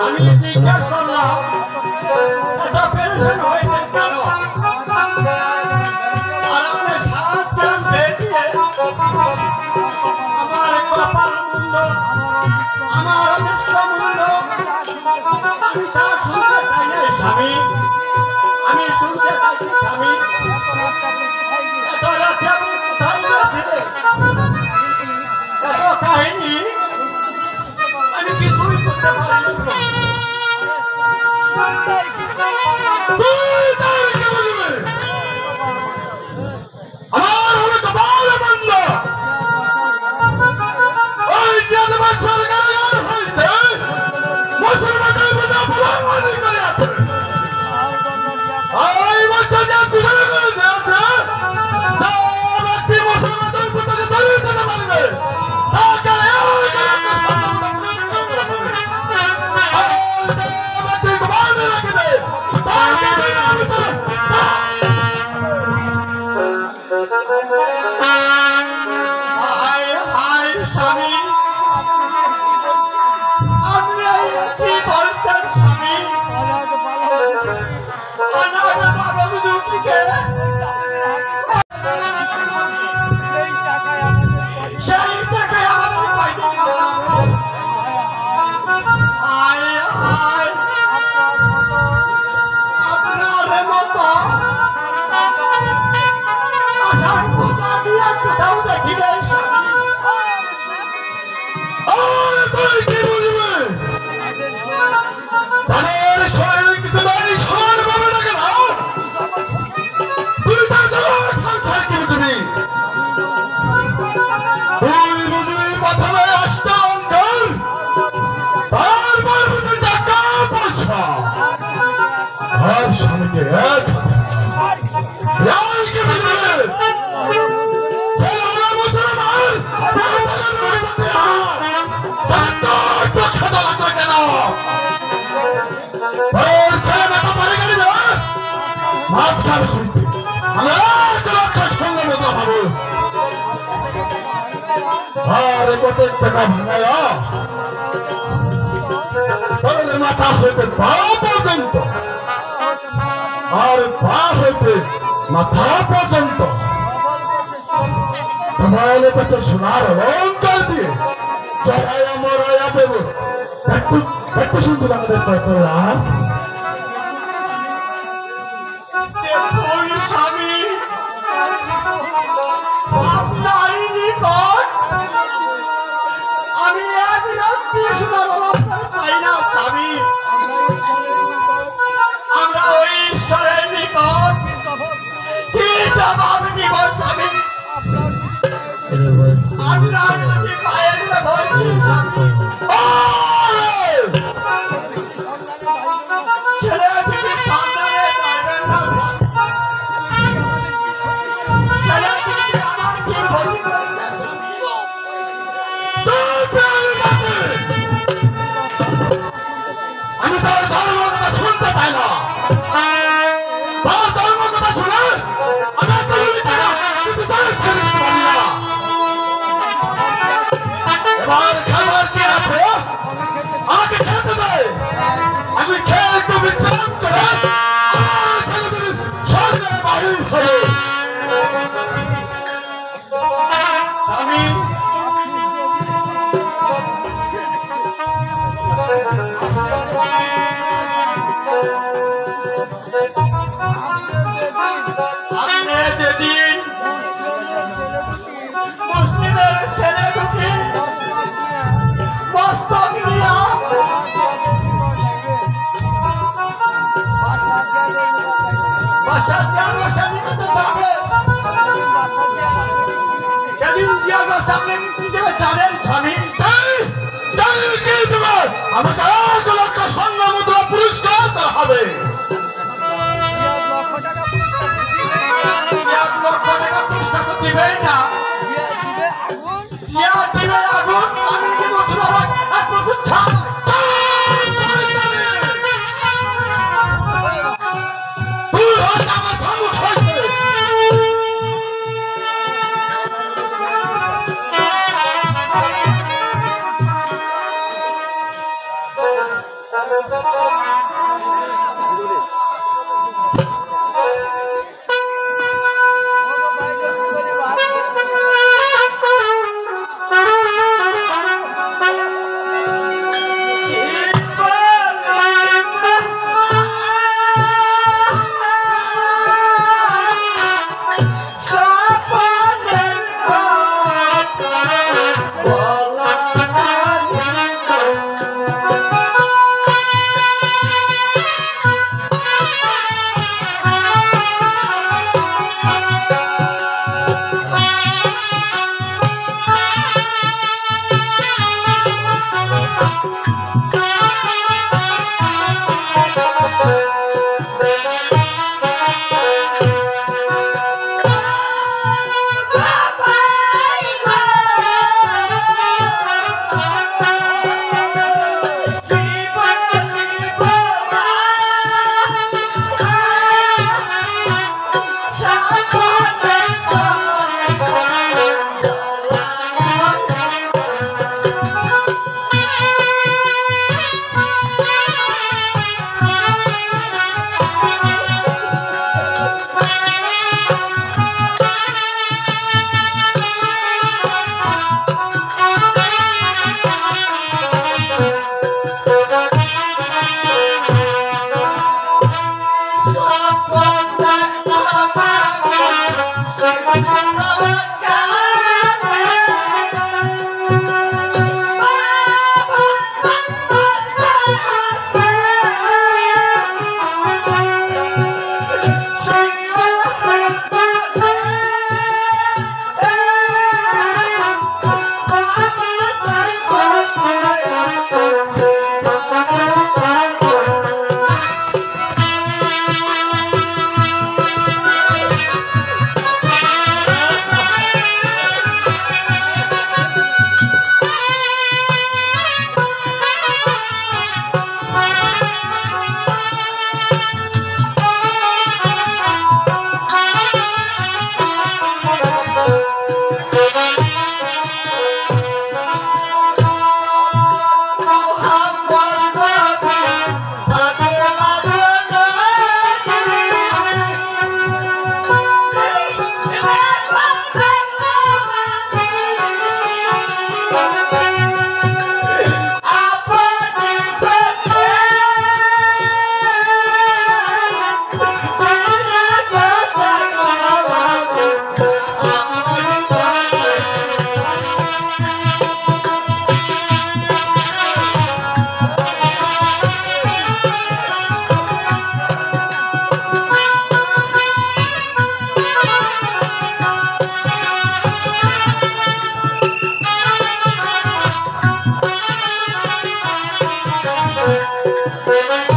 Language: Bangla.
আমি জিজ্ঞাসা করলাম এত পেরেশান হয়েছেন কেন? আর আপনি সাত গ্রাম দিয়ে আমার কপাল মন্দ, আমার অদৃষ্ট মন্দ, আমি তা শুনতে চাই না স্বামী। আমি শুনতে চাইছি স্বামী, এত রাতে আপনি কোথায় গেছিলেন? এত কাহিনী আমি কিছুই বুঝতে পারিনি। মাথা হইতে পা পর্যন্ত আর পা হইতে মাথা পর্যন্ত তোমার কাছে সোনার অলঙ্কার দিয়ে চড়াইয়া মরাইয়া দেব। একটু সুন্দর আমাদের করলাম স্বামী, আপনার নিকট আমি এক রাত্রি সোনার অলঙ্কার চাই না স্বামী। আমরা ওই ঈশ্বরের নিকট কি জবাব দিব স্বামী? আপনার যদি পায়ের ভয় ছেলে বাবা ধর্ম কথা শুনে আমি একটা বলি টাকা কিছু তার ছেড়ে দিতে পারি না। এবার খাবার কি আছে আমাকে খেতে দেয়, আমি খেয়ে একটু বিশ্রাম করে আমার ছেলেদের সঙ্গে বাহির হবে। আমি আপনি যেদিন মুসলিমের ছেলে দুটি মস্তক নিয়া বাসা জিয়া গোস্বামী কাছে যাবে, সেদিন জিয়া গোস্বামী কি দেবে জানেন স্বামী? আমাকে 1 লক্ষ স্বর্ণ মুদ্রা পুরস্কার দেওয়া হবে। 1 লক্ষ টাকা পুরস্কার তো দিবেই না, জিয়া দিবে আগুন, আমি দেবো চুলার এক বছর ছাড়। তুই হয়তো আমার সম্মুখ হয়েছিস। Thank you.